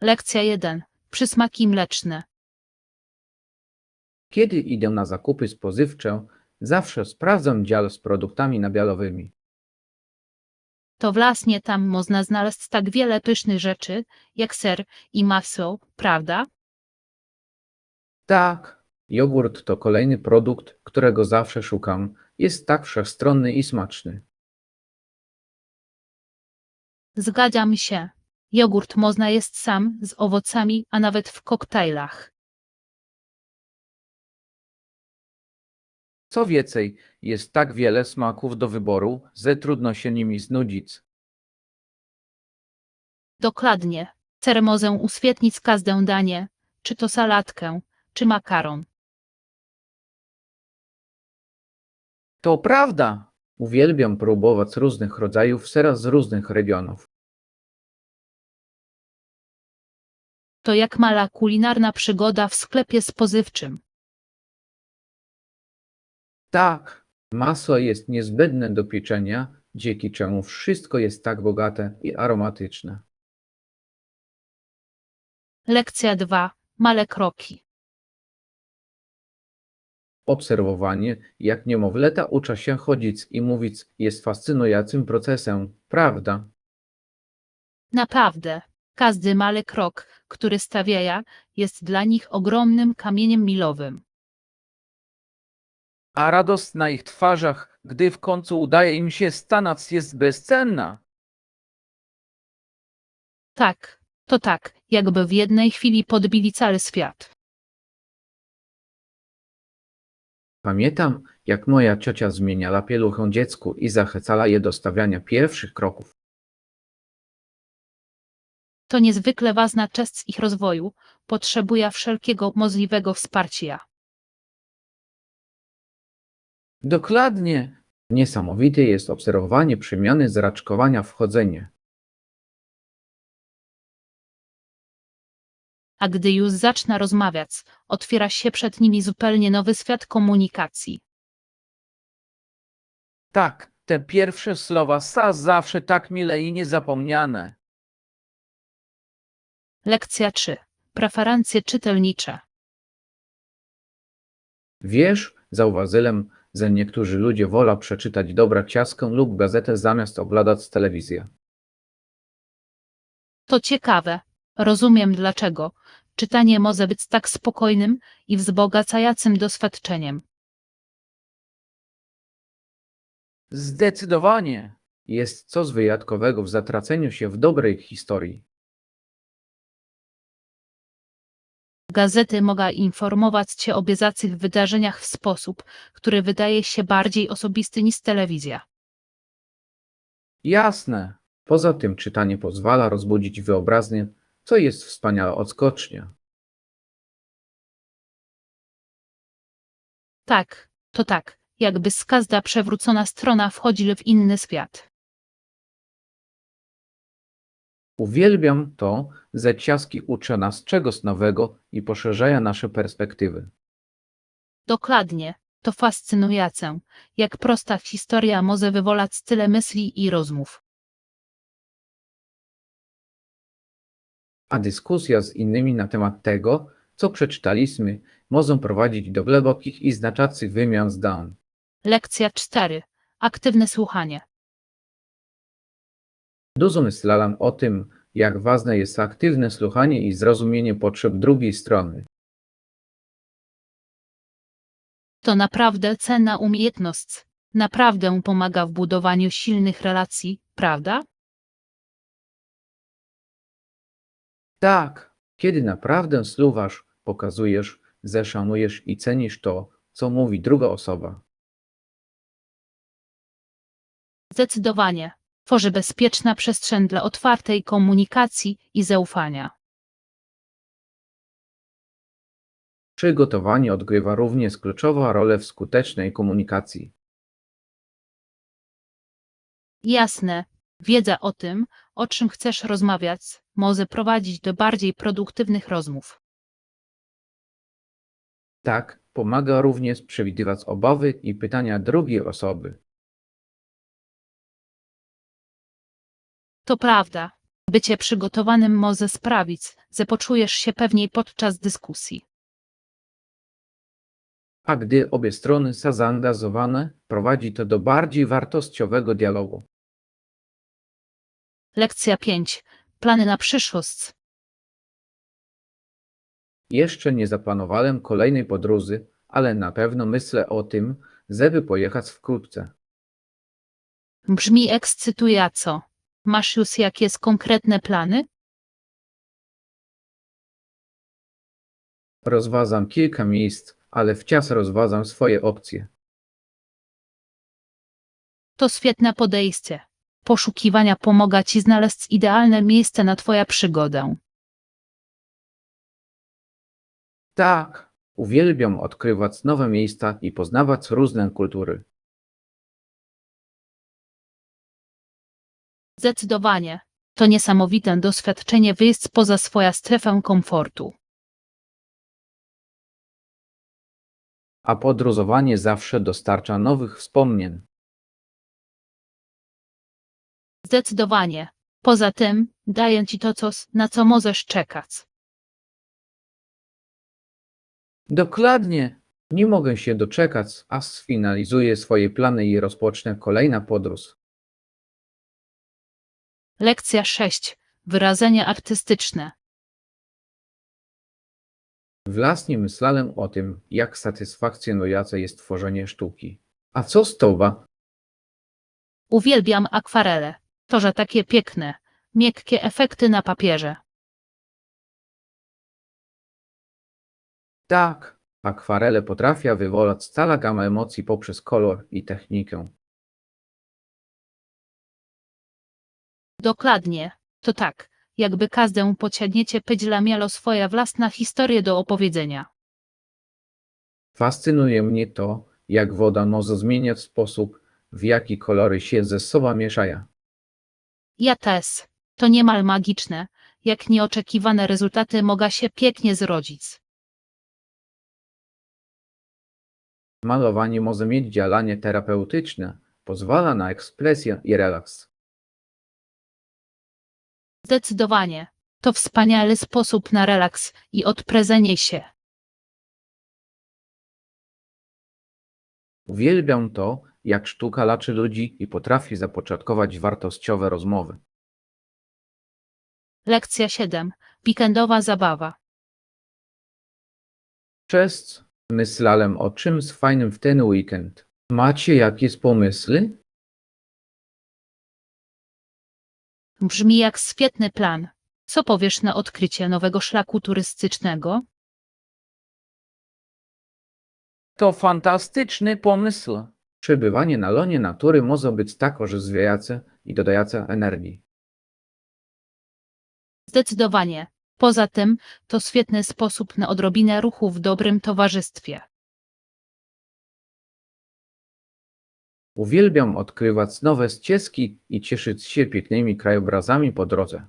Lekcja 1. Przysmaki mleczne. Kiedy idę na zakupy spożywcze, zawsze sprawdzam dział z produktami nabialowymi. To właśnie tam można znaleźć tak wiele pysznych rzeczy, jak ser i masło, prawda? Tak, jogurt to kolejny produkt, którego zawsze szukam. Jest tak wszechstronny i smaczny. Zgadzam się. Jogurt można jeść sam, z owocami, a nawet w koktajlach. Co więcej, jest tak wiele smaków do wyboru, że trudno się nimi znudzić. Dokładnie. Ser może uświetnić każde danie, czy to salatkę, czy makaron. To prawda! Uwielbiam próbować różnych rodzajów sera z różnych regionów. To jak mała kulinarna przygoda w sklepie spożywczym. Tak, masło jest niezbędne do pieczenia, dzięki czemu wszystko jest tak bogate i aromatyczne. Lekcja 2. Małe kroki. Obserwowanie, jak niemowlęta uczą się chodzić i mówić, jest fascynującym procesem, prawda? Naprawdę, każdy mały krok, który stawiają, jest dla nich ogromnym kamieniem milowym. A radość na ich twarzach, gdy w końcu udaje im się stanąć, jest bezcenna. Tak, to tak, jakby w jednej chwili podbili cały świat. Pamiętam, jak moja ciocia zmieniała pieluchę dziecku i zachęcała je do stawiania pierwszych kroków. To niezwykle ważna część ich rozwoju, potrzebuje wszelkiego możliwego wsparcia. Dokładnie. Niesamowite jest obserwowanie przemiany z raczkowania w chodzenie. A gdy już zaczyna rozmawiać, otwiera się przed nimi zupełnie nowy świat komunikacji. Tak, te pierwsze słowa są zawsze tak mile i niezapomniane. Lekcja 3. Preferencje czytelnicze. Wiesz, zauważyłem, że niektórzy ludzie wolą przeczytać dobrą książkę lub gazetę zamiast oglądać telewizję. To ciekawe. Rozumiem dlaczego. Czytanie może być tak spokojnym i wzbogacającym doświadczeniem. Zdecydowanie. Jest coś wyjątkowego w zatraceniu się w dobrej historii. Gazety mogą informować cię o bieżących wydarzeniach w sposób, który wydaje się bardziej osobisty niż telewizja. Jasne. Poza tym czytanie pozwala rozbudzić wyobraźnię, co jest wspaniała odskocznia. Tak, to tak, jakby z każda przewrócona strona wchodzi w inny świat. Uwielbiam to, że książki uczą nas czegoś nowego i poszerzają nasze perspektywy. Dokładnie, to fascynujące, jak prosta historia może wywołać tyle myśli i rozmów. A dyskusja z innymi na temat tego, co przeczytaliśmy, może prowadzić do głębokich i znaczących wymian zdań. Lekcja 4. Aktywne słuchanie. Dużo myślałam o tym, jak ważne jest aktywne słuchanie i zrozumienie potrzeb drugiej strony. To naprawdę cenna umiejętność. Naprawdę pomaga w budowaniu silnych relacji, prawda? Tak, kiedy naprawdę słuchasz, pokazujesz, że szanujesz i cenisz to, co mówi druga osoba. Zdecydowanie. Tworzy bezpieczna przestrzeń dla otwartej komunikacji i zaufania. Przygotowanie odgrywa również kluczową rolę w skutecznej komunikacji. Jasne, wiedza o tym, o czym chcesz rozmawiać, może prowadzić do bardziej produktywnych rozmów. Tak, pomaga również przewidywać obawy i pytania drugiej osoby. To prawda. Bycie przygotowanym może sprawić, że poczujesz się pewniej podczas dyskusji. A gdy obie strony są zaangażowane, prowadzi to do bardziej wartościowego dialogu. Lekcja 5. Plany na przyszłość. Jeszcze nie zaplanowałem kolejnej podróży, ale na pewno myślę o tym, żeby pojechać wkrótce. Brzmi ekscytująco. Masz już jakieś konkretne plany? Rozważam kilka miejsc, ale wciąż rozważam swoje opcje. To świetne podejście. Poszukiwania pomaga ci znaleźć idealne miejsce na twoją przygodę. Tak, uwielbiam odkrywać nowe miejsca i poznawać różne kultury. Zdecydowanie. To niesamowite doświadczenie wyjść poza swoją strefę komfortu. A podróżowanie zawsze dostarcza nowych wspomnień. Zdecydowanie. Poza tym, daję ci to coś, na co możesz czekać. Dokładnie. Nie mogę się doczekać, aż sfinalizuję swoje plany i rozpocznę kolejna podróż. Lekcja 6. Wyrażenie artystyczne. Własnie myślałem o tym, jak satysfakcjonujące jest tworzenie sztuki. A co z tobą? Uwielbiam akwarele. To, że takie piękne, miękkie efekty na papierze. Tak, akwarele potrafią wywołać całą gamę emocji poprzez kolor i technikę. Dokładnie. To tak, jakby każde pociągnięcie pędzla miało swoją własną historię do opowiedzenia. Fascynuje mnie to, jak woda może zmieniać sposób, w jaki kolory się ze sobą mieszają. Ja też. To niemal magiczne, jak nieoczekiwane rezultaty mogą się pięknie zrodzić. Malowanie może mieć działanie terapeutyczne, pozwala na ekspresję i relaks. Zdecydowanie. To wspaniały sposób na relaks i odprezenie się. Uwielbiam to, jak sztuka leczy ludzi i potrafi zapoczątkować wartościowe rozmowy. Lekcja 7. Weekendowa zabawa. Cześć, myślałem o czymś fajnym w ten weekend. Macie jakieś pomysły? Brzmi jak świetny plan. Co powiesz na odkrycie nowego szlaku turystycznego? To fantastyczny pomysł. Przebywanie na łonie natury może być tak orzeźwiające i dodające energii. Zdecydowanie. Poza tym, to świetny sposób na odrobinę ruchu w dobrym towarzystwie. Uwielbiam odkrywać nowe ścieżki i cieszyć się pięknymi krajobrazami po drodze.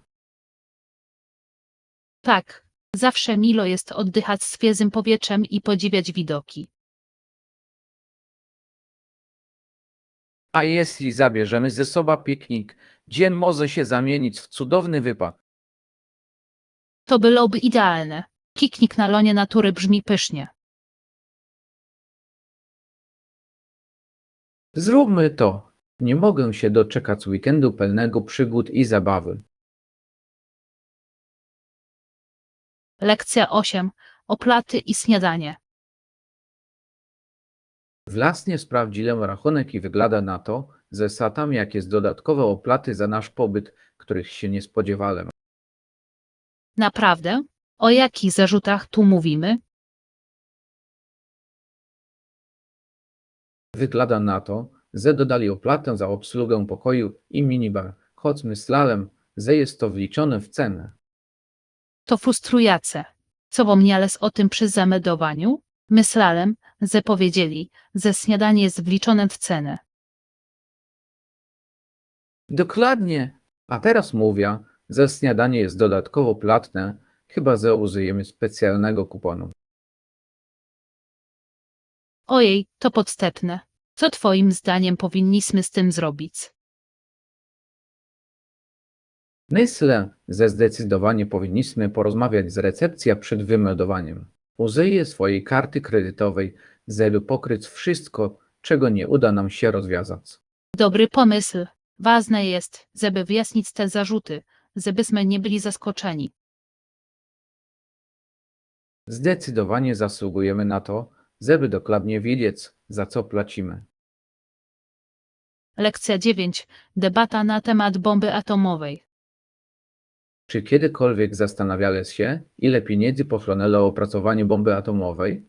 Tak, zawsze milo jest oddychać świeżym powietrzem i podziwiać widoki. A jeśli zabierzemy ze sobą piknik, dzień może się zamienić w cudowny wypad. To byłoby idealne. Piknik na lonie natury brzmi pysznie. Zróbmy to. Nie mogę się doczekać weekendu pełnego przygód i zabawy. Lekcja 8. Opłaty i śniadanie. Własnie sprawdziłem rachunek i wygląda na to, że są tam jakieś dodatkowe opłaty za nasz pobyt, których się nie spodziewałem. Naprawdę? O jakich zarzutach tu mówimy? Wygląda na to, że dodali opłatę za obsługę pokoju i minibar, choć myślałem, że jest to wliczone w cenę. To frustrujące. Co wspomniałeś o tym przy zameldowaniu? Myślałem, że powiedzieli, że śniadanie jest wliczone w cenę. Dokładnie. A teraz mówię, że śniadanie jest dodatkowo płatne, chyba że użyjemy specjalnego kuponu. Ojej, to podstępne. Co twoim zdaniem powinniśmy z tym zrobić? Myślę, że zdecydowanie powinniśmy porozmawiać z recepcją przed wymeldowaniem. Użyję swojej karty kredytowej, żeby pokryć wszystko, czego nie uda nam się rozwiązać. Dobry pomysł. Ważne jest, żeby wyjaśnić te zarzuty, żebyśmy nie byli zaskoczeni. Zdecydowanie zasługujemy na to, żeby dokładnie wiedzieć, za co płacimy. Lekcja 9. Debata na temat bomby atomowej. Czy kiedykolwiek zastanawiałeś się, ile pieniędzy pochłonęło opracowanie bomby atomowej?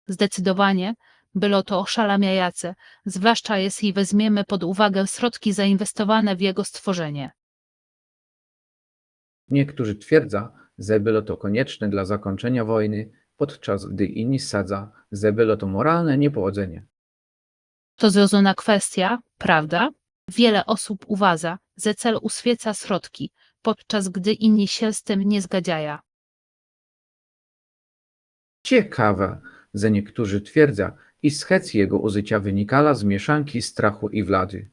Zdecydowanie było to oszałamiające, zwłaszcza jeśli weźmiemy pod uwagę środki zainwestowane w jego stworzenie. Niektórzy twierdzą, że było to konieczne dla zakończenia wojny, podczas gdy inni sadzą, że było to moralne niepowodzenie. To zrozumiała kwestia, prawda? Wiele osób uważa, że cel uświeca środki, podczas gdy inni się z tym nie zgadzają. Ciekawe, że niektórzy twierdzą, iż chęć jego użycia wynikała z mieszanki strachu i władzy.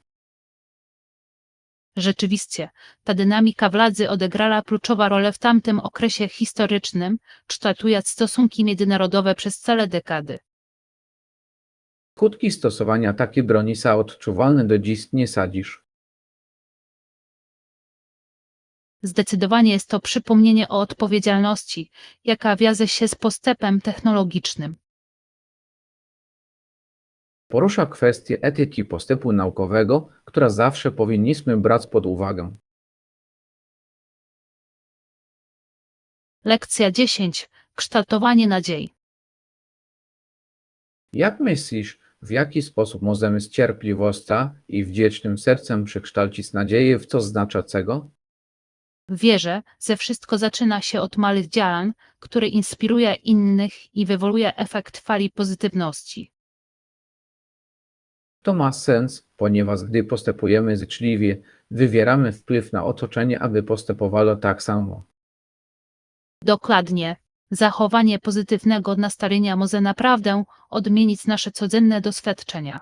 Rzeczywiście, ta dynamika władzy odegrała kluczową rolę w tamtym okresie historycznym, kształtując stosunki międzynarodowe przez całe dekady. Skutki stosowania takiej broni są odczuwalne do dziś, nie sadzisz. Zdecydowanie jest to przypomnienie o odpowiedzialności, jaka wiąże się z postępem technologicznym. Porusza kwestię etyki postępu naukowego, która zawsze powinniśmy brać pod uwagę. Lekcja 10. Kształtowanie nadziei. Jak myślisz, w jaki sposób możemy z cierpliwością i wdzięcznym sercem przekształcić nadzieję w coś znaczącego? Wierzę, że wszystko zaczyna się od małych działań, które inspiruje innych i wywołuje efekt fali pozytywności. To ma sens, ponieważ gdy postępujemy życzliwie, wywieramy wpływ na otoczenie, aby postępowało tak samo. Dokładnie. Zachowanie pozytywnego nastawienia może naprawdę odmienić nasze codzienne doświadczenia.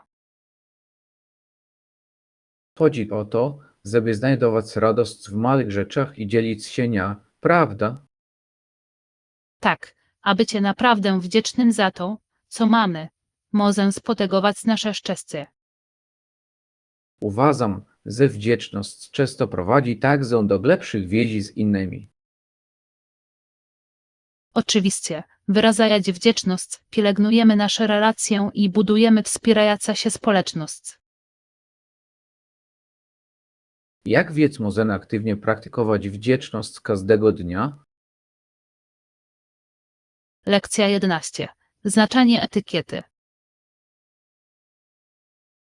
Chodzi o to, żeby znajdować radość w małych rzeczach i dzielić się nią, prawda? Tak, a bycie naprawdę wdzięcznym za to, co mamy, może spotegować nasze szczęście. Uważam, że wdzięczność często prowadzi także do lepszych więzi z innymi. Oczywiście, wyrażając wdzięczność, pielęgnujemy nasze relacje i budujemy wspierającą się społeczność. Jak więc możemy aktywnie praktykować wdzięczność każdego dnia? Lekcja 11. Znaczenie etykiety.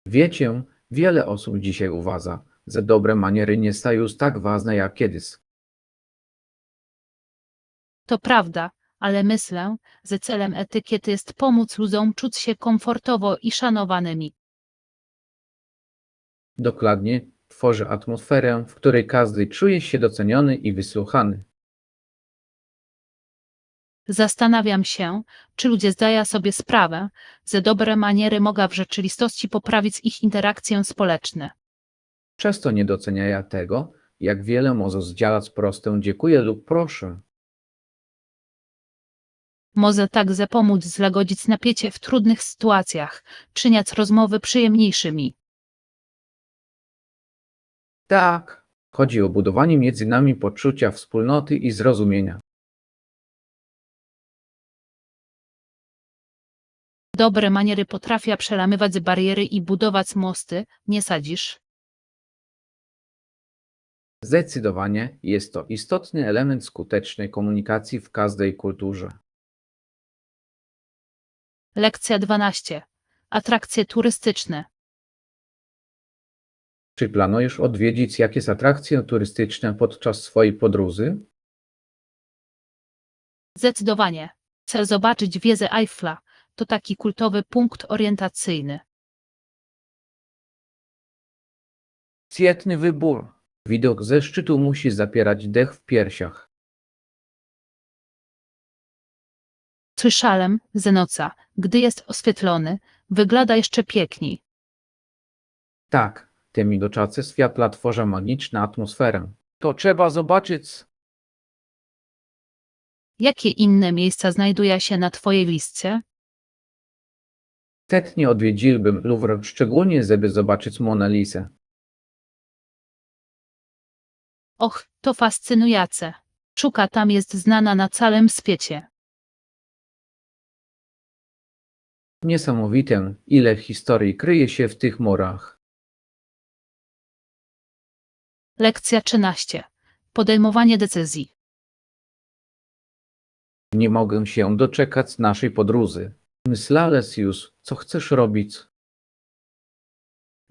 Wiecie, wiele osób dzisiaj uważa, że dobre maniery nie są już tak ważne jak kiedyś. To prawda, ale myślę, że celem etykiety jest pomóc ludziom czuć się komfortowo i szanowanymi. Dokładnie, tworzy atmosferę, w której każdy czuje się doceniony i wysłuchany. Zastanawiam się, czy ludzie zdają sobie sprawę, że dobre maniery mogą w rzeczywistości poprawić ich interakcje społeczne. Często nie doceniają tego, jak wiele może zdziałać proste dziękuję lub proszę. Może także pomóc złagodzić napięcie w trudnych sytuacjach, czyniąc rozmowy przyjemniejszymi. Tak, chodzi o budowanie między nami poczucia wspólnoty i zrozumienia. Dobre maniery potrafią przełamywać bariery i budować mosty, nie sadzisz? Zdecydowanie jest to istotny element skutecznej komunikacji w każdej kulturze. Lekcja 12. Atrakcje turystyczne. Czy planujesz odwiedzić jakieś atrakcje turystyczne podczas swojej podróży? Zdecydowanie. Chcę zobaczyć wieżę Eiffla. To taki kultowy punkt orientacyjny. Świetny wybór. Widok ze szczytu musi zapierać dech w piersiach. Słyszałem, że gdy jest oświetlony, wygląda jeszcze piękniej. Tak, Te migocące światła tworzą magiczną atmosferę. To trzeba zobaczyć. Jakie inne miejsca znajdują się na twojej liście? Chętnie odwiedziłbym Louvre, szczególnie żeby zobaczyć Mona Lisę. Och, to fascynujące. Szuka tam jest znana na całym świecie. Niesamowite, ile historii kryje się w tych murach. Lekcja 13. Podejmowanie decyzji. Nie mogę się doczekać naszej podróży. Myślałeś już, co chcesz robić?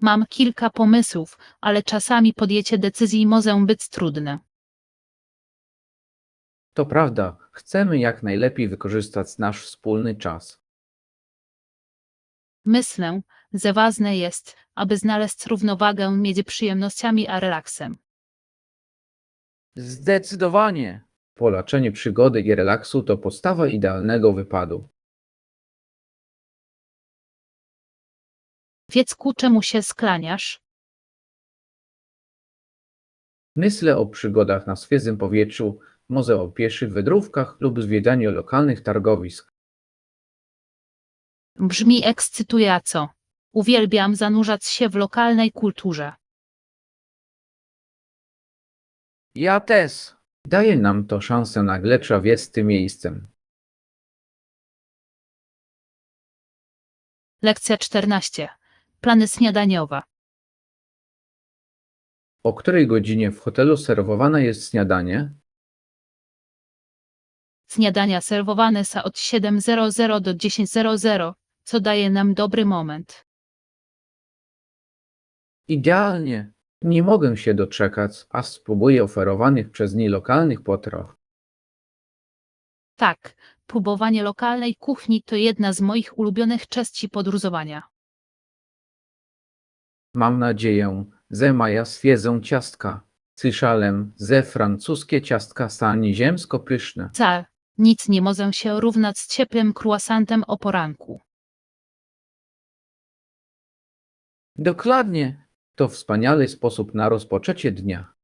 Mam kilka pomysłów, ale czasami podjęcie decyzji może być trudne. To prawda, chcemy jak najlepiej wykorzystać nasz wspólny czas. Myślę, że ważne jest, aby znaleźć równowagę między przyjemnościami a relaksem. Zdecydowanie! Połączenie przygody i relaksu to podstawa idealnego wypadu. Wiecku, czemu się skłaniasz? Myślę o przygodach na świeżym powietrzu, może o pieszych wędrówkach lub zwiedzaniu lokalnych targowisk. Brzmi ekscytująco. Uwielbiam zanurzać się w lokalnej kulturze. Ja też! Daje nam to szansę na lepsze wiec tym miejscem. Lekcja 14. Plany śniadaniowe. O której godzinie w hotelu serwowane jest śniadanie? Śniadania serwowane są od 7:00 do 10:00, co daje nam dobry moment. Idealnie! Nie mogę się doczekać, aż spróbuję oferowanych przez nie lokalnych potraw. Tak, próbowanie lokalnej kuchni to jedna z moich ulubionych części podróżowania. Mam nadzieję, że maja świeżą ciastka. Słyszałem, że francuskie ciastka są nieziemsko pyszne. Car, nic nie może się równać z ciepłym croissantem o poranku. Dokładnie! To wspaniały sposób na rozpoczęcie dnia.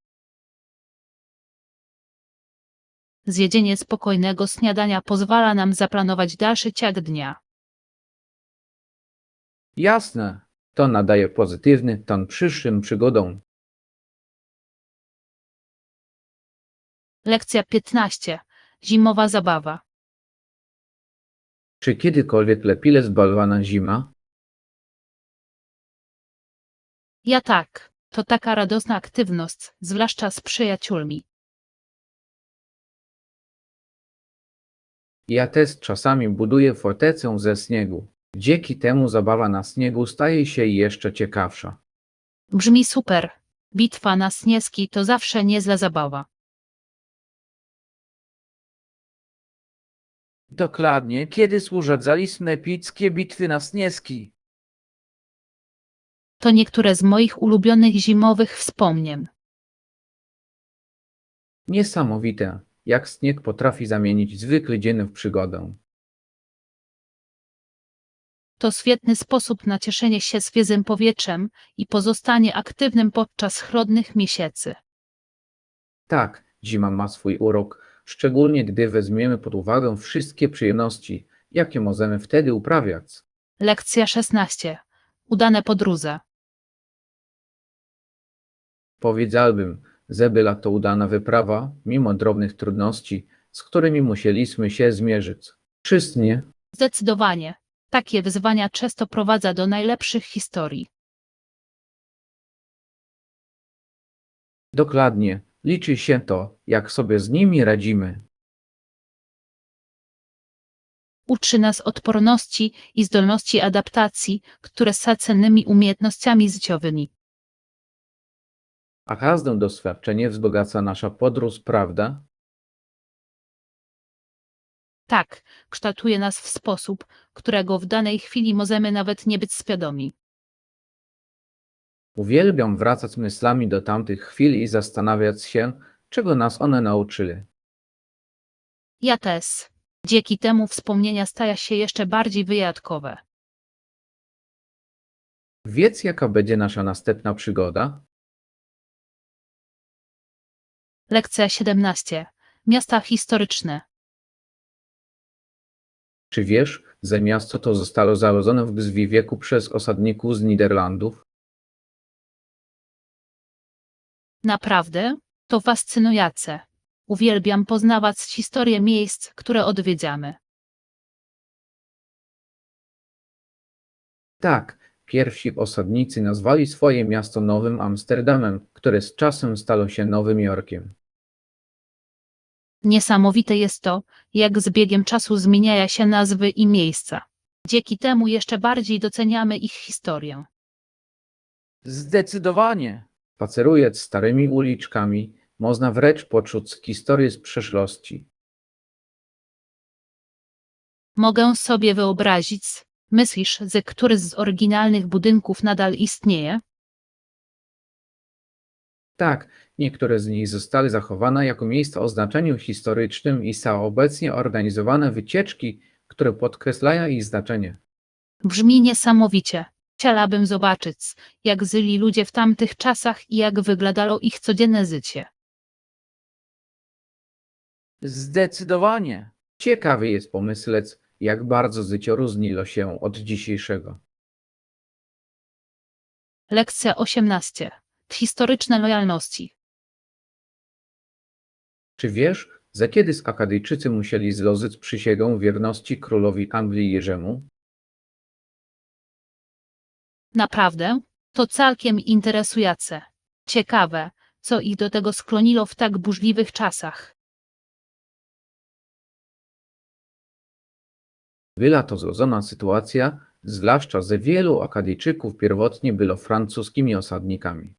Zjedzenie spokojnego śniadania pozwala nam zaplanować dalszy ciąg dnia. Jasne, to nadaje pozytywny ton przyszłym przygodom. Lekcja 15. Zimowa zabawa. Czy kiedykolwiek lepiej zbalowana zima? Ja tak, to taka radosna aktywność, zwłaszcza z przyjaciółmi. Ja też czasami buduję fortecę ze śniegu. Dzięki temu zabawa na śniegu staje się jeszcze ciekawsza. Brzmi super. Bitwa na śnieżki to zawsze niezła zabawa. Dokładnie, kiedy urządzaliśmy epickie bitwy na śnieżki. To niektóre z moich ulubionych zimowych wspomnień. Niesamowite, jak śnieg potrafi zamienić zwykły dzień w przygodę. To świetny sposób na cieszenie się świeżym powietrzem i pozostanie aktywnym podczas chłodnych miesięcy. Tak, zima ma swój urok, szczególnie gdy weźmiemy pod uwagę wszystkie przyjemności, jakie możemy wtedy uprawiać. Lekcja 16. Udane podróże. Powiedziałbym, że była to udana wyprawa, mimo drobnych trudności, z którymi musieliśmy się zmierzyć. Wszystkie. Zdecydowanie. Takie wyzwania często prowadzą do najlepszych historii. Dokładnie, liczy się to, jak sobie z nimi radzimy. Uczy nas odporności i zdolności adaptacji, które są cennymi umiejętnościami życiowymi. A każde doświadczenie wzbogaca nasza podróż, prawda? Tak, kształtuje nas w sposób, którego w danej chwili możemy nawet nie być świadomi. Uwielbiam wracać myślami do tamtych chwil i zastanawiać się, czego nas one nauczyły. Ja też. Dzięki temu wspomnienia stają się jeszcze bardziej wyjątkowe. Wiedz, jaka będzie nasza następna przygoda? Lekcja 17. Miasta historyczne. Czy wiesz, że miasto to zostało założone w wieku przez osadników z Niderlandów? Naprawdę? To fascynujące. Uwielbiam poznawać historię miejsc, które odwiedzamy. Tak, pierwsi osadnicy nazwali swoje miasto Nowym Amsterdamem, które z czasem stało się Nowym Jorkiem. Niesamowite jest to, jak z biegiem czasu zmieniają się nazwy i miejsca. Dzięki temu jeszcze bardziej doceniamy ich historię. Zdecydowanie. Spacerując starymi uliczkami, można wręcz poczuć historię z przeszłości. Mogę sobie wyobrazić, myślisz, że któryś z oryginalnych budynków nadal istnieje? Tak, niektóre z nich zostały zachowane jako miejsca o znaczeniu historycznym i są obecnie organizowane wycieczki, które podkreślają ich znaczenie. Brzmi niesamowicie. Chciałabym zobaczyć, jak żyli ludzie w tamtych czasach i jak wyglądało ich codzienne życie. Zdecydowanie. Ciekawy jest pomysłeć, jak bardzo życie różniło się od dzisiejszego. Lekcja 18. Historyczne lojalności. Czy wiesz, że kiedyś Akadyjczycy musieli złożyć przysięgę wierności królowi Anglii Jerzemu? Naprawdę? To całkiem interesujące. Ciekawe, co ich do tego skłoniło w tak burzliwych czasach. Była to złożona sytuacja, zwłaszcza że wielu Akadyjczyków pierwotnie było francuskimi osadnikami.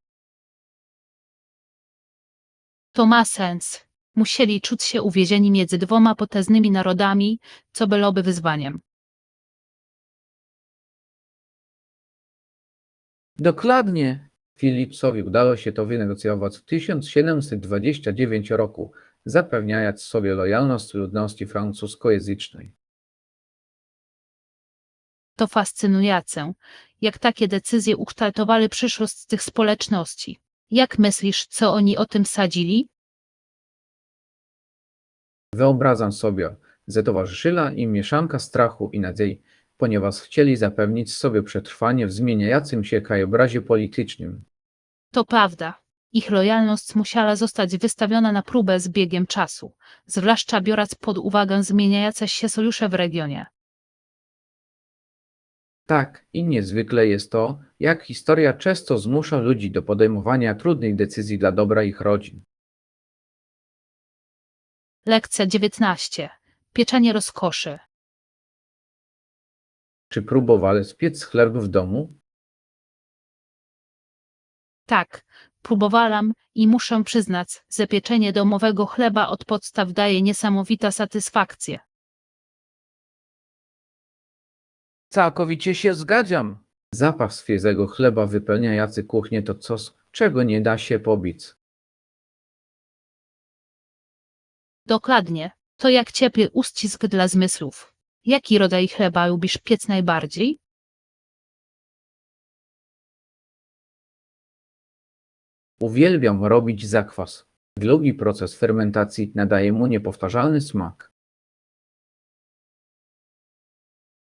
To ma sens. Musieli czuć się uwięzieni między dwoma potężnymi narodami, co byłoby wyzwaniem. Dokładnie. Philipsowi udało się to wynegocjować w 1729 roku, zapewniając sobie lojalność ludności francuskojęzycznej. To fascynujące, jak takie decyzje ukształtowały przyszłość tych społeczności. Jak myślisz, co oni o tym sadzili? Wyobrażam sobie, że towarzyszyła im mieszanka strachu i nadziei, ponieważ chcieli zapewnić sobie przetrwanie w zmieniającym się krajobrazie politycznym. To prawda. Ich lojalność musiała zostać wystawiona na próbę z biegiem czasu, zwłaszcza biorąc pod uwagę zmieniające się sojusze w regionie. Tak, i niezwykle jest to, jak historia często zmusza ludzi do podejmowania trudnych decyzji dla dobra ich rodzin. Lekcja 19. Pieczenie rozkoszy. Czy próbowali spiec chleb w domu? Tak, próbowałam i muszę przyznać, że pieczenie domowego chleba od podstaw daje niesamowita satysfakcję. Całkowicie się zgadzam. Zapach świeżego chleba wypełniający kuchnię to coś, czego nie da się pobić. Dokładnie, to jak ciepły uścisk dla zmysłów. Jaki rodzaj chleba lubisz piec najbardziej? Uwielbiam robić zakwas. Długi proces fermentacji nadaje mu niepowtarzalny smak.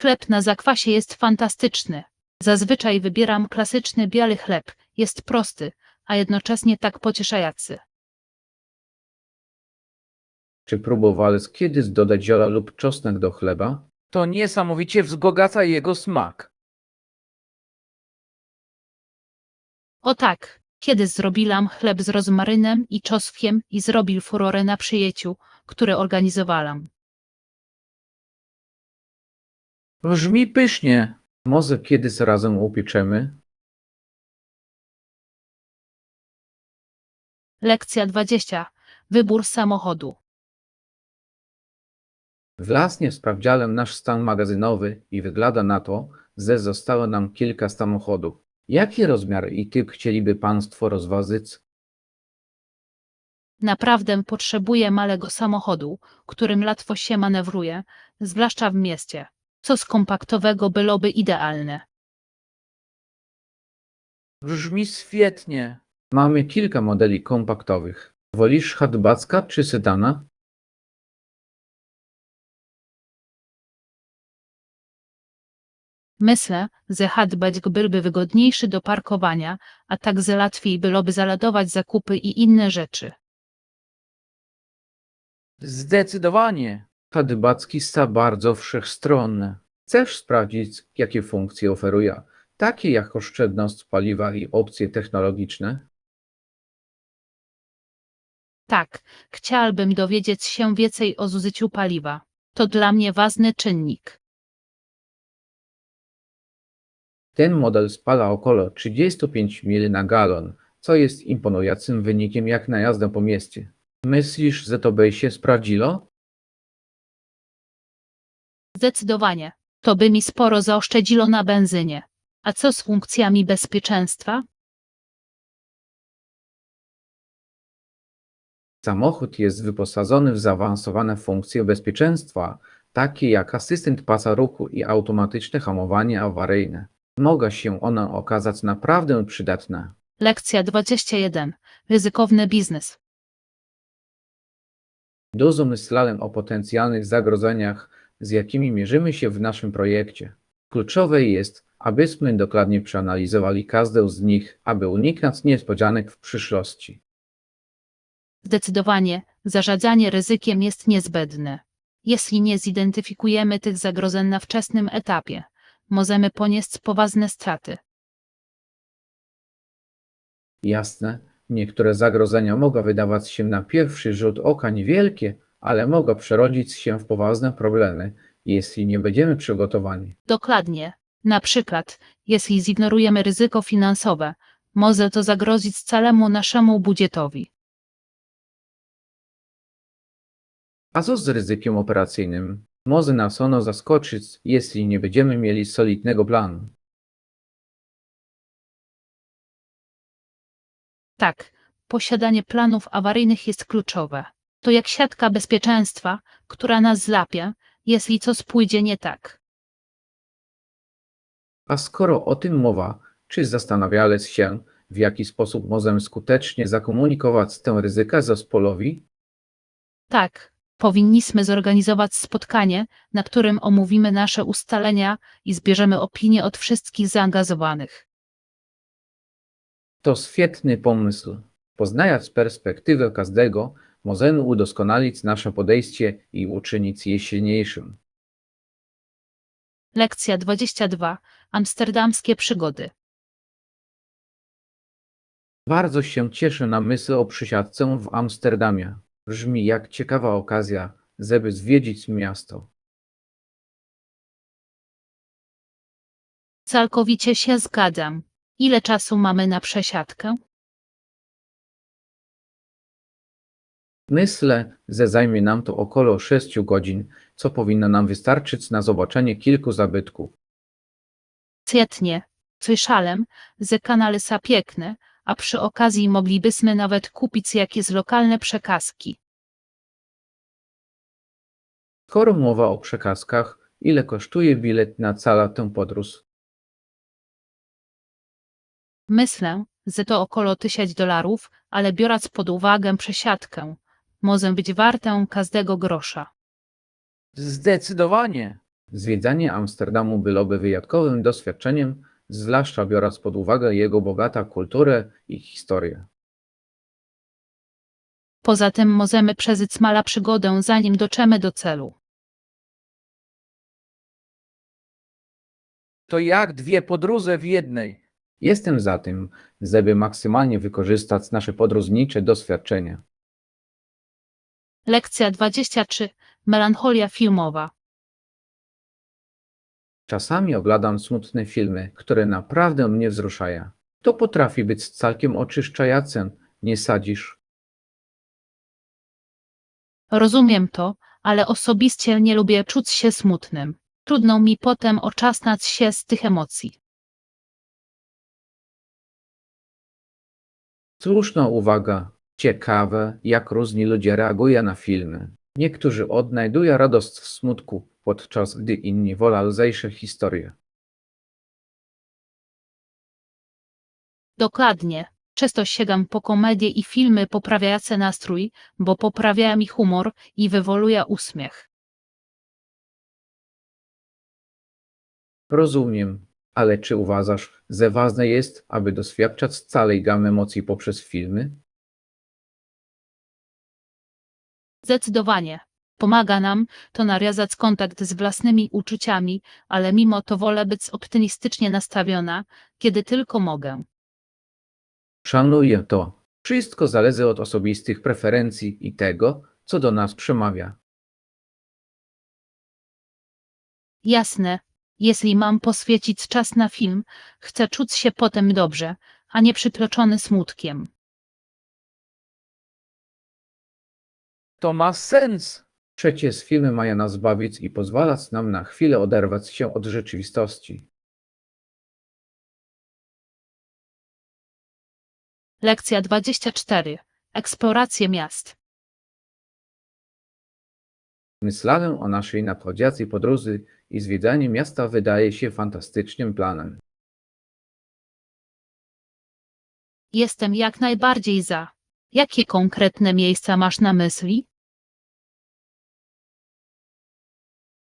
Chleb na zakwasie jest fantastyczny. Zazwyczaj wybieram klasyczny biały chleb. Jest prosty, a jednocześnie tak pocieszający. Czy próbowałeś kiedyś dodać zioła lub czosnek do chleba? To niesamowicie wzbogaca jego smak. O tak, kiedyś zrobiłam chleb z rozmarynem i czosnkiem i zrobił furorę na przyjęciu, które organizowałam. Brzmi pysznie. Może kiedyś razem upieczemy? Lekcja 20. Wybór samochodu. Własnie sprawdziłem nasz stan magazynowy i wygląda na to, że zostało nam kilka samochodów. Jaki rozmiar i typ chcieliby Państwo rozważyć? Naprawdę potrzebuję małego samochodu, którym łatwo się manewruje, zwłaszcza w mieście. Coś kompaktowego byłoby idealne. Brzmi świetnie. Mamy kilka modeli kompaktowych. Wolisz hatchbacka czy sedana? Myślę, że hatchback byłby wygodniejszy do parkowania, a także łatwiej byłoby zaladować zakupy i inne rzeczy. Zdecydowanie. Hatchbacki są bardzo wszechstronne. Chcesz sprawdzić, jakie funkcje oferuje, takie jak oszczędność paliwa i opcje technologiczne? Tak, chciałbym dowiedzieć się więcej o zużyciu paliwa. To dla mnie ważny czynnik. Ten model spala około 35 mil na galon, co jest imponującym wynikiem jak na jazdę po mieście. Myślisz, że to by się sprawdziło? Zdecydowanie. To by mi sporo zaoszczędziło na benzynie. A co z funkcjami bezpieczeństwa? Samochód jest wyposażony w zaawansowane funkcje bezpieczeństwa, takie jak asystent pasa ruchu i automatyczne hamowanie awaryjne. Mogą się one okazać naprawdę przydatne. Lekcja 21. Ryzykowny biznes. Dużo myślałem o potencjalnych zagrożeniach, z jakimi mierzymy się w naszym projekcie. Kluczowe jest, abyśmy dokładnie przeanalizowali każdą z nich, aby uniknąć niespodzianek w przyszłości. Zdecydowanie, zarządzanie ryzykiem jest niezbędne. Jeśli nie zidentyfikujemy tych zagrożeń na wczesnym etapie, możemy ponieść poważne straty. Jasne, niektóre zagrożenia mogą wydawać się na pierwszy rzut oka niewielkie, ale mogą przerodzić się w poważne problemy, jeśli nie będziemy przygotowani. Dokładnie. Na przykład, jeśli zignorujemy ryzyko finansowe, może to zagrozić całemu naszemu budżetowi. A co z ryzykiem operacyjnym? Może nas ono zaskoczyć, jeśli nie będziemy mieli solidnego planu. Tak, posiadanie planów awaryjnych jest kluczowe. To jak siatka bezpieczeństwa, która nas złapie, jeśli coś pójdzie nie tak. A skoro o tym mowa, czy zastanawiałeś się, w jaki sposób możemy skutecznie zakomunikować tę ryzyka zespołowi? Tak, powinniśmy zorganizować spotkanie, na którym omówimy nasze ustalenia i zbierzemy opinie od wszystkich zaangażowanych. To świetny pomysł. Poznając perspektywę każdego, możemy udoskonalić nasze podejście i uczynić je silniejszym. Lekcja 22. Amsterdamskie przygody. Bardzo się cieszę na myśl o przysiadce w Amsterdamie. Brzmi jak ciekawa okazja, żeby zwiedzić miasto. Całkowicie się zgadzam. Ile czasu mamy na przesiadkę? Myślę, że zajmie nam to około 6 godzin, co powinno nam wystarczyć na zobaczenie kilku zabytków. Świetnie. Słyszałem, że kanały są piękne, a przy okazji moglibyśmy nawet kupić jakieś lokalne przekazki. Skoro mowa o przekazkach, ile kosztuje bilet na całą tę podróż? Myślę, że to około $1000, ale biorąc pod uwagę przesiadkę, może być warte każdego grosza. Zdecydowanie! Zwiedzanie Amsterdamu byłoby wyjątkowym doświadczeniem, zwłaszcza biorąc pod uwagę jego bogatą kulturę i historię. Poza tym możemy przeżyć mała przygodę, zanim dotrzemy do celu. To jak dwie podróże w jednej. Jestem za tym, żeby maksymalnie wykorzystać nasze podróżnicze doświadczenia. Lekcja 23. Melancholia filmowa. Czasami oglądam smutne filmy, które naprawdę mnie wzruszają. To potrafi być całkiem oczyszczające, nie sadzisz? Rozumiem to, ale osobiście nie lubię czuć się smutnym. Trudno mi potem oczasnąć się z tych emocji. Słuszna uwaga. Ciekawe, jak różni ludzie reagują na filmy. Niektórzy odnajdują radość w smutku, podczas gdy inni wolą lżejsze historie. Dokładnie. Często sięgam po komedie i filmy poprawiające nastrój, bo poprawia mi humor i wywołuje uśmiech. Rozumiem, ale czy uważasz, że ważne jest, aby doświadczać całej gamy emocji poprzez filmy? Zdecydowanie. Pomaga nam to nawiązać kontakt z własnymi uczuciami, ale mimo to wolę być optymistycznie nastawiona, kiedy tylko mogę. Szanuję to. Wszystko zależy od osobistych preferencji i tego, co do nas przemawia. Jasne, jeśli mam poświęcić czas na film, chcę czuć się potem dobrze, a nie przytłoczony smutkiem. To ma sens. Przecież filmy mają nas bawić i pozwalać nam na chwilę oderwać się od rzeczywistości. Lekcja 24. Eksploracje miast. Myślałem o naszej nadchodzącej podróży i zwiedzanie miasta wydaje się fantastycznym planem. Jestem jak najbardziej za. Jakie konkretne miejsca masz na myśli?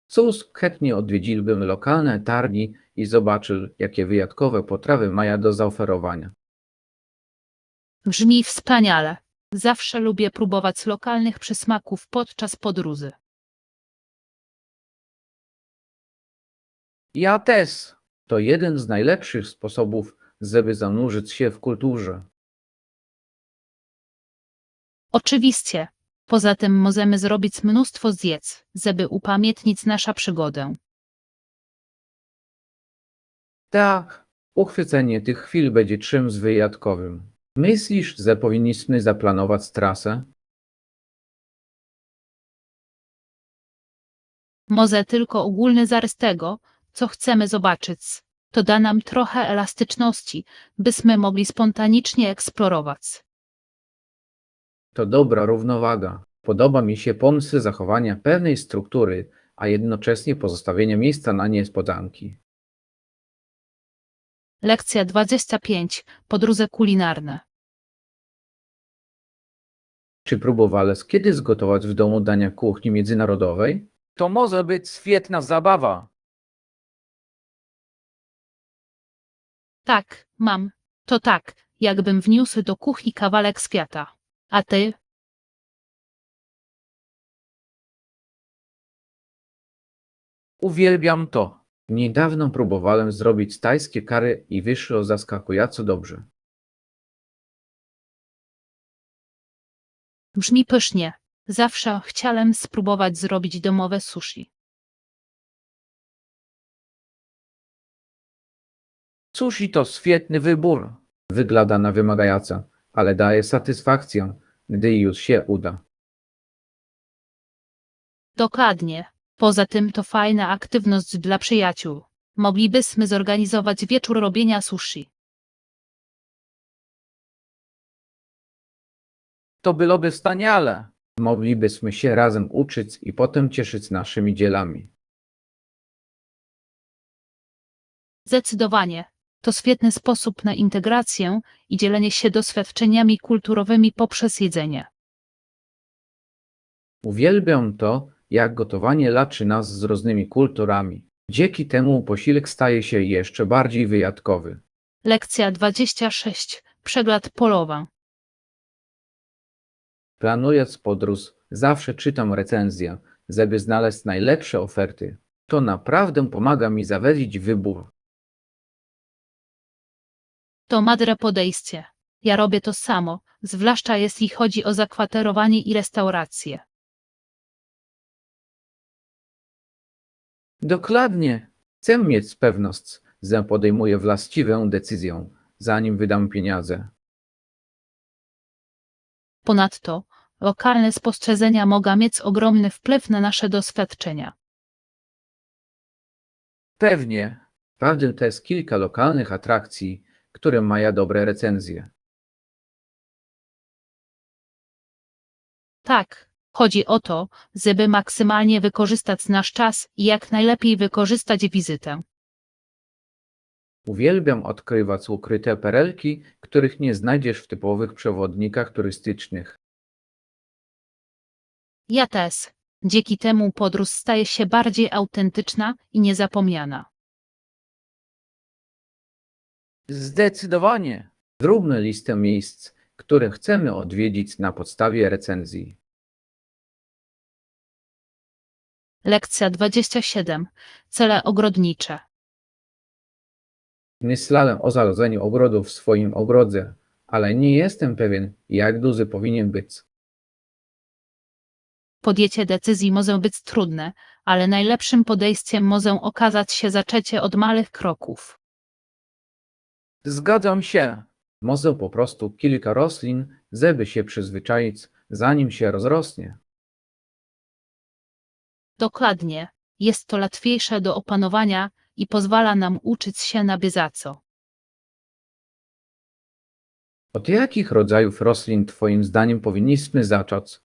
Cóż, chętnie odwiedziłbym lokalne targi i zobaczył, jakie wyjątkowe potrawy mają do zaoferowania. Brzmi wspaniale. Zawsze lubię próbować lokalnych przysmaków podczas podróży. Ja też. To jeden z najlepszych sposobów, żeby zanurzyć się w kulturze. Oczywiście. Poza tym możemy zrobić mnóstwo zdjęć, żeby upamiętnić naszą przygodę. Tak, uchwycenie tych chwil będzie czymś wyjątkowym. Myślisz, że powinniśmy zaplanować trasę? Może tylko ogólny zarys tego, co chcemy zobaczyć. To da nam trochę elastyczności, byśmy mogli spontanicznie eksplorować. To dobra równowaga. Podoba mi się pomysł zachowania pewnej struktury, a jednocześnie pozostawienia miejsca na niespodzianki. Lekcja 25. Podróże kulinarne. Czy próbowałeś kiedyś zgotować w domu dania kuchni międzynarodowej? To może być świetna zabawa. Tak, mam. To tak, jakbym wniósł do kuchni kawałek świata. A ty? Uwielbiam to. Niedawno próbowałem zrobić tajskie curry i wyszło zaskakująco dobrze. Brzmi pysznie. Zawsze chciałem spróbować zrobić domowe sushi. Sushi to świetny wybór. Wygląda na wymagająco, ale daje satysfakcję, gdy już się uda. Dokładnie. Poza tym to fajna aktywność dla przyjaciół. Moglibyśmy zorganizować wieczór robienia sushi. To byłoby wspaniale. Moglibyśmy się razem uczyć i potem cieszyć naszymi dziełami. Zdecydowanie. To świetny sposób na integrację i dzielenie się doświadczeniami kulturowymi poprzez jedzenie. Uwielbiam to, jak gotowanie łączy nas z różnymi kulturami. Dzięki temu posiłek staje się jeszcze bardziej wyjątkowy. Lekcja 26. Przegląd polowa. Planując podróż, zawsze czytam recenzje, żeby znaleźć najlepsze oferty. To naprawdę pomaga mi zawęzić wybór. To mądre podejście. Ja robię to samo, zwłaszcza jeśli chodzi o zakwaterowanie i restauracje. Dokładnie. Chcę mieć pewność, że podejmuję właściwą decyzję, zanim wydam pieniądze. Ponadto, lokalne spostrzeżenia mogą mieć ogromny wpływ na nasze doświadczenia. Pewnie. Wprawdzie to jest kilka lokalnych atrakcji, które mają dobre recenzje. Tak, chodzi o to, żeby maksymalnie wykorzystać nasz czas i jak najlepiej wykorzystać wizytę. Uwielbiam odkrywać ukryte perelki, których nie znajdziesz w typowych przewodnikach turystycznych. Ja też. Dzięki temu podróż staje się bardziej autentyczna i niezapomniana. Zdecydowanie. Zróbmy listę miejsc, które chcemy odwiedzić na podstawie recenzji. Lekcja 27. Cele ogrodnicze. Myślałem o zarodzeniu ogrodu w swoim ogrodzie, ale nie jestem pewien, jak duży powinien być. Podjęcie decyzji może być trudne, ale najlepszym podejściem może okazać się zaczęcie od małych kroków. Zgadzam się. Może po prostu kilka roślin, żeby się przyzwyczaić, zanim się rozrośnie. Dokładnie. Jest to łatwiejsze do opanowania i pozwala nam uczyć się na bieżąco. Od jakich rodzajów roślin Twoim zdaniem powinniśmy zacząć?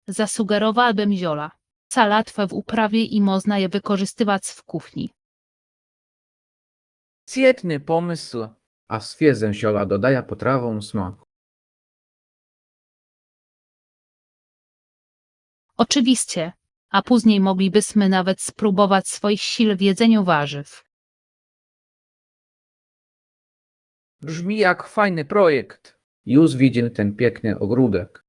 Zasugerowałbym zioła. Są łatwe w uprawie i można je wykorzystywać w kuchni. Świetny pomysł, a świeżę zioła dodaje potrawom smak. Oczywiście, a później moglibyśmy nawet spróbować swoich sił w jedzeniu warzyw. Brzmi jak fajny projekt. Już widzę ten piękny ogródek.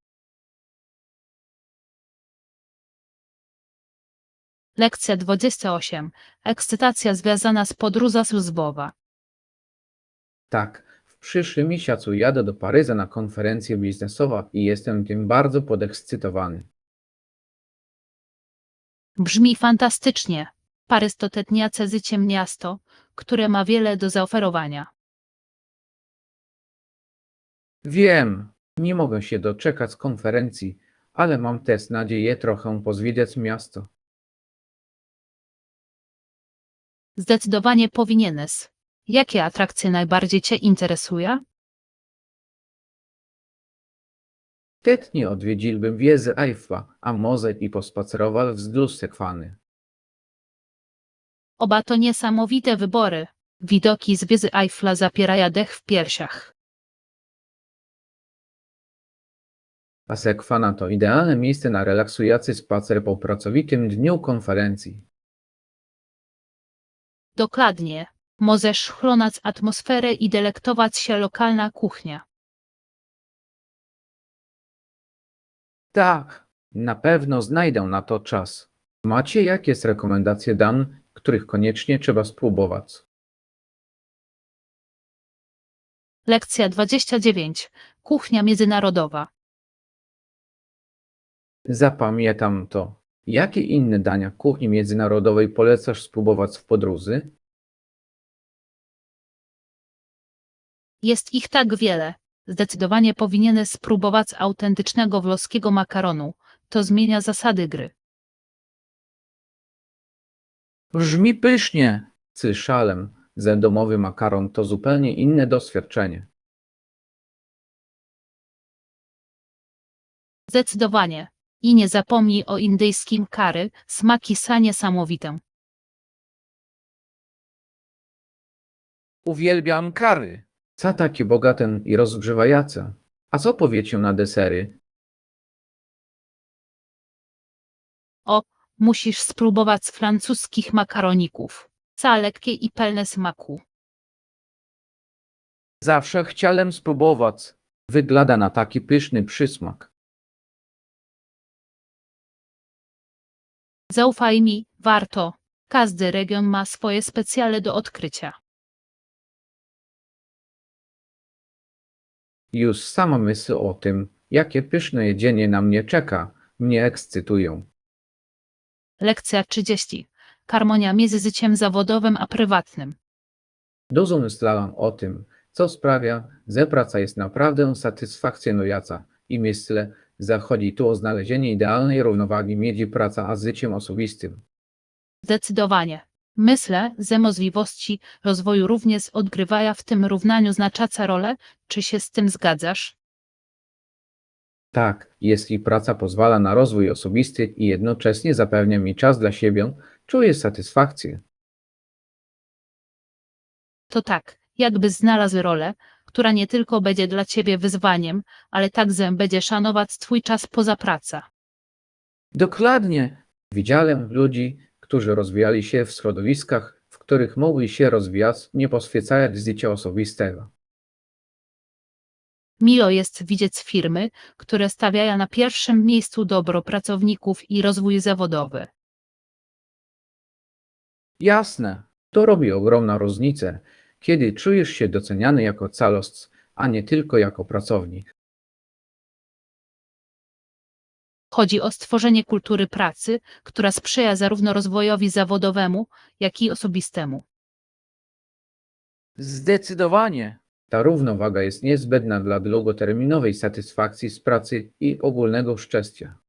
Lekcja 28. Ekscytacja związana z podróżą służbowa. Tak, w przyszłym miesiącu jadę do Paryża na konferencję biznesową i jestem tym bardzo podekscytowany. Brzmi fantastycznie. Paryż to tętniące życiem miasto, które ma wiele do zaoferowania. Wiem, nie mogę się doczekać konferencji, ale mam też nadzieję trochę pozwiedzać miasto. Zdecydowanie powinieneś. Jakie atrakcje najbardziej Cię interesują? Chętnie odwiedziłbym wieżę Eiffla, a może i pospacerował wzdłuż Sekwany. Oba to niesamowite wybory. Widoki z wieży Eiffla zapierają dech w piersiach. A Sekwana to idealne miejsce na relaksujący spacer po pracowitym dniu konferencji. Dokładnie. Możesz chłonąć atmosferę i delektować się lokalna kuchnia. Tak, na pewno znajdę na to czas. Macie jakieś rekomendacje dań, których koniecznie trzeba spróbować? Lekcja 29. Kuchnia międzynarodowa. Zapamiętam to. Jakie inne dania kuchni międzynarodowej polecasz spróbować w podróży? Jest ich tak wiele. Zdecydowanie powinieneś spróbować autentycznego włoskiego makaronu. To zmienia zasady gry. Brzmi pysznie. Słyszałem, że domowy makaron to zupełnie inne doświadczenie. Zdecydowanie. I nie zapomnij o indyjskim curry, smaki są niesamowite. Uwielbiam kary. Co takie bogate i rozgrzewające? A co powiecie na desery? O, musisz spróbować francuskich makaroników. Są lekkie i pełne smaku. Zawsze chciałem spróbować. Wygląda na taki pyszny przysmak. Zaufaj mi, warto. Każdy region ma swoje specjale do odkrycia. Już sama myśl o tym, jakie pyszne jedzenie na mnie czeka, mnie ekscytują. Lekcja 30. Harmonia między życiem zawodowym a prywatnym. Dużo myślałam o tym, co sprawia, że praca jest naprawdę satysfakcjonująca i myślę, że chodzi tu o znalezienie idealnej równowagi między pracą a życiem osobistym. Zdecydowanie. Myślę, że możliwości rozwoju również odgrywają w tym równaniu znaczącą rolę. Czy się z tym zgadzasz? Tak, jeśli praca pozwala na rozwój osobisty i jednocześnie zapewnia mi czas dla siebie, czuję satysfakcję. To tak, jakby znalazł rolę, która nie tylko będzie dla ciebie wyzwaniem, ale także będzie szanować twój czas poza pracą. Dokładnie. Widziałem ludzi, którzy rozwijali się w środowiskach, w których mogli się rozwijać, nie poświęcając życia osobistego. Miło jest widzieć firmy, które stawiają na pierwszym miejscu dobro pracowników i rozwój zawodowy. Jasne, to robi ogromną różnicę, kiedy czujesz się doceniany jako całość, a nie tylko jako pracownik. Chodzi o stworzenie kultury pracy, która sprzyja zarówno rozwojowi zawodowemu, jak i osobistemu. Zdecydowanie. Ta równowaga jest niezbędna dla długoterminowej satysfakcji z pracy i ogólnego szczęścia.